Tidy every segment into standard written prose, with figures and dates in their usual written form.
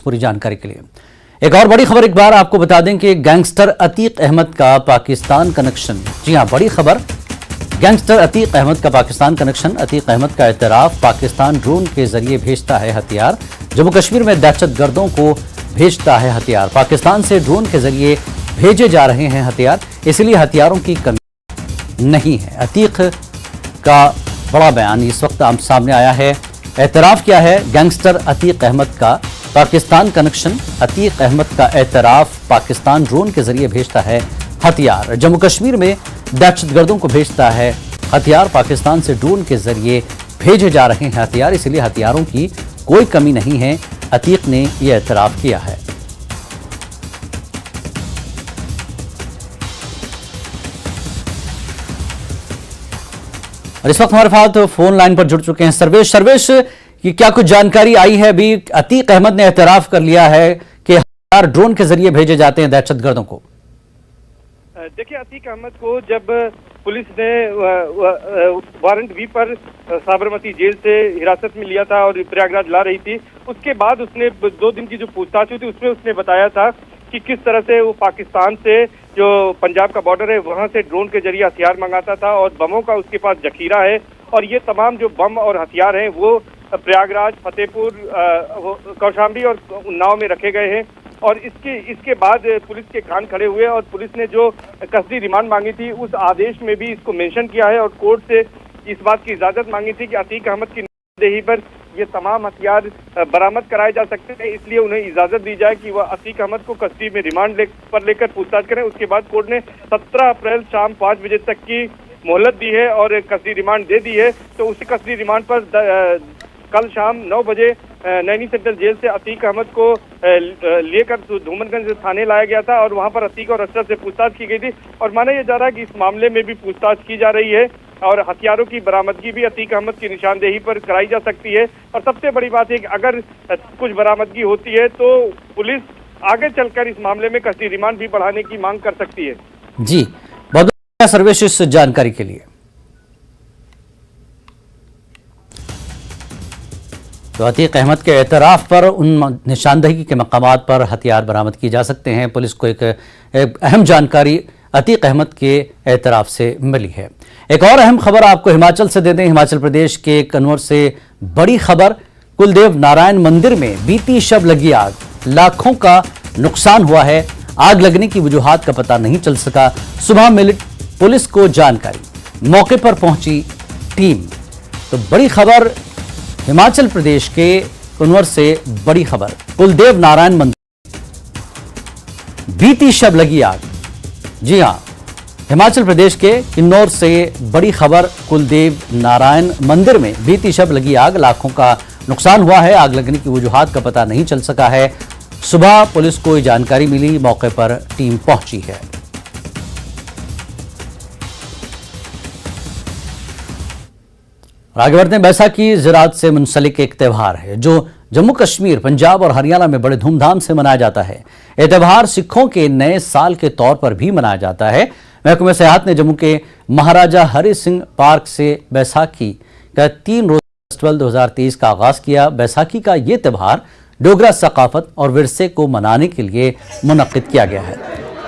पूरी जानकारी के लिए एक और बड़ी खबर एक बार आपको बता दें कि गैंगस्टर अतीक अहमद का पाकिस्तान कनेक्शन। जी हां, बड़ी खबर। गैंगस्टर अतीक अहमद का पाकिस्तान कनेक्शन। अतीक अहमद का एतराफ पाकिस्तान ड्रोन के जरिए भेजता है हथियार। जम्मू कश्मीर में दहशतगर्दों को भेजता है हथियार। पाकिस्तान से ड्रोन के जरिए भेजे जा रहे हैं हथियार, इसलिए हथियारों की कमी नहीं है। अतीक का बड़ा बयान इस वक्त सामने आया है। एतराफ क्या है गैंगस्टर अतीक अहमद का पाकिस्तान कनेक्शन। अतीक अहमद का एतराफ पाकिस्तान ड्रोन के जरिए भेजता है हथियार। जम्मू कश्मीर में दहशतगर्दों को भेजता है हथियार। पाकिस्तान से ड्रोन के जरिए भेजे जा रहे हैं हथियार, इसलिए हथियारों की कोई कमी नहीं है। अतीक ने यह एतराफ किया है। और इस वक्त हमारे साथ फोन लाइन पर जुड़ चुके हैं सर्वेश। सर्वेश, ये क्या कुछ जानकारी आई है? अभी अतीक अहमद ने एतराफ कर लिया है कि हथियार ड्रोन के जरिए भेजे जाते हैं दहशतगर्दों को। देखिए, अतीक अहमद को जब पुलिस ने वारंट वी पर साबरमती जेल से हिरासत में लिया था और प्रयागराज ला रही थी, उसके बाद उसने 2 दिन की जो पूछताछ हुई थी उसमें उसने बताया था कि किस तरह से वो पाकिस्तान से जो पंजाब का बॉर्डर है वहां से ड्रोन के जरिए हथियार मंगाता था और बमों का उसके पास जखीरा है। और ये तमाम जो बम और हथियार हैं वो प्रयागराज, फतेहपुर, कौशाम्बी और उन्नाव में रखे गए हैं। और इसके बाद पुलिस के कान खड़े हुए और पुलिस ने जो कस्टडी रिमांड मांगी थी उस आदेश में भी इसको मेंशन किया है और कोर्ट से इस बात की इजाजत मांगी थी कि अतीक अहमद की निशानदेही पर ये तमाम हथियार बरामद कराए जा सकते हैं, इसलिए उन्हें इजाजत दी जाए कि वह अतीक अहमद को कस्टडी में रिमांड पर लेकर पूछताछ करें। उसके बाद कोर्ट ने 17 अप्रैल शाम 5 बजे तक की मोहलत दी है और कस्टडी रिमांड दे दी है। तो उसी कस्टडी रिमांड पर कल शाम 9 बजे नैनी सेंट्रल जेल से अतीक अहमद को लेकर धूमनगंज थाने लाया गया था और वहां पर अतीक और अशरफ से पूछताछ की गई थी। और माना यह जा रहा है कि इस मामले में भी पूछताछ की जा रही है और हथियारों की बरामदगी भी अतीक अहमद की निशानदेही पर कराई जा सकती है। और सबसे बड़ी बात है कि अगर कुछ बरामदगी होती है तो पुलिस आगे चलकर इस मामले में कस्टडी रिमांड भी बढ़ाने की मांग कर सकती है। जी, बहुत बहुत सर्वेश इस जानकारी के लिए। तो अतीक अहमद के एतराफ पर उन निशानदही के मकामात पर हथियार बरामद किए जा सकते हैं। पुलिस को एक अहम जानकारी अतीक अहमद के एतराफ से मिली है। एक और अहम खबर आपको हिमाचल से दे दें। हिमाचल प्रदेश के कन्नौर से बड़ी खबर। कुलदेव नारायण मंदिर में बीती शब लगी आग, लाखों का नुकसान हुआ है। आग लगने की वजूहात का पता नहीं चल सका। सुबह मिली पुलिस को जानकारी, मौके पर पहुंची टीम। तो बड़ी खबर हिमाचल प्रदेश के कुनवर से बड़ी खबर। कुलदेव नारायण मंदिर बीती शब लगी आग। जी हां, हिमाचल प्रदेश के किन्नौर से बड़ी खबर। कुलदेव नारायण मंदिर में बीती शब लगी आग, लाखों का नुकसान हुआ है। आग लगने की वजूहात का पता नहीं चल सका है। सुबह पुलिस को जानकारी मिली, मौके पर टीम पहुंची है। आगे बढ़ते हैं। बैसाखी ज़राअत से मुंसलिक एक त्यौहार है जो जम्मू कश्मीर, पंजाब और हरियाणा में बड़े धूमधाम से मनाया जाता है। यह त्यौहार सिखों के नए साल के तौर पर भी मनाया जाता है। महकमे सेहत ने जम्मू के महाराजा हरि सिंह पार्क से बैसाखी का 3 रोज़ फेस्टिवल 2023 का आगाज किया। बैसाखी का ये त्यौहार डोगरा सकाफत और विरसे को मनाने के लिए मुनक्किद किया गया है।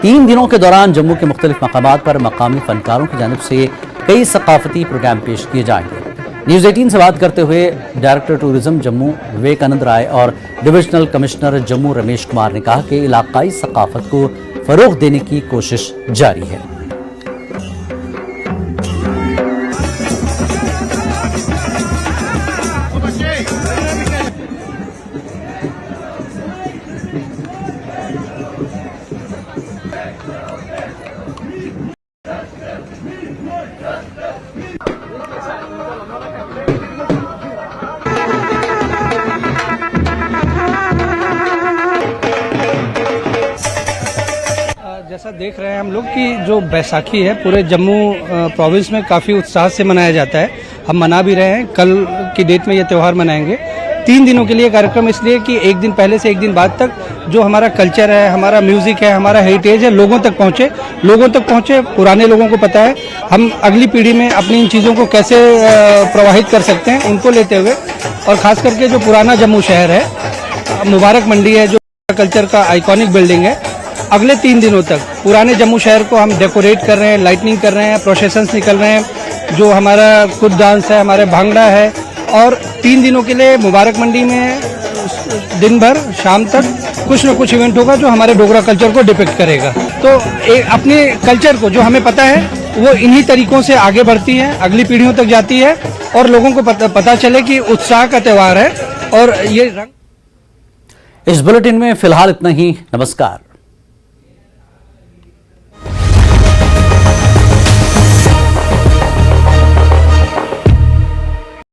3 दिनों के दौरान जम्मू के मुख्तलिफ मकामात पर मकामी फनकारों की जानिब से कई सकाफती प्रोग्राम पेश किए जाएंगे। न्यूज़ 18 से बात करते हुए डायरेक्टर टूरिज्म जम्मू विवेकानंद राय और डिविजनल कमिश्नर जम्मू रमेश कुमार ने कहा कि इलाकाई सकाफत को फरोग देने की कोशिश जारी है। जैसा देख रहे हैं हम लोग कि जो बैसाखी है पूरे जम्मू प्रोविंस में काफ़ी उत्साह से मनाया जाता है। हम मना भी रहे हैं, कल की डेट में ये त्यौहार मनाएंगे। 3 दिनों के लिए कार्यक्रम, इसलिए कि एक दिन पहले से एक दिन बाद तक जो हमारा कल्चर है, हमारा म्यूज़िक है, हमारा हेरिटेज है, लोगों तक पहुँचे। पुराने लोगों को पता है हम अगली पीढ़ी में अपनी इन चीज़ों को कैसे प्रवाहित कर सकते हैं, उनको लेते हुए। और ख़ास करके जो पुराना जम्मू शहर है मुबारक मंडी है जो कल्चर का आइकॉनिक बिल्डिंग है, अगले 3 दिनों तक पुराने जम्मू शहर को हम डेकोरेट कर रहे हैं, लाइटनिंग कर रहे हैं, प्रोसेशंस निकल रहे हैं, जो हमारा कुछ डांस है, हमारे भांगड़ा है, और 3 दिनों के लिए मुबारक मंडी में दिन भर शाम तक कुछ न कुछ इवेंट होगा जो हमारे डोगरा कल्चर को डिपिक्ट करेगा। तो अपने कल्चर को जो हमें पता है वो इन्हीं तरीकों से आगे बढ़ती है, अगली पीढ़ियों तक जाती है और लोगों को पता चले कि उत्साह का त्यौहार है और ये रंग। इस बुलेटिन में फिलहाल इतना ही। नमस्कार।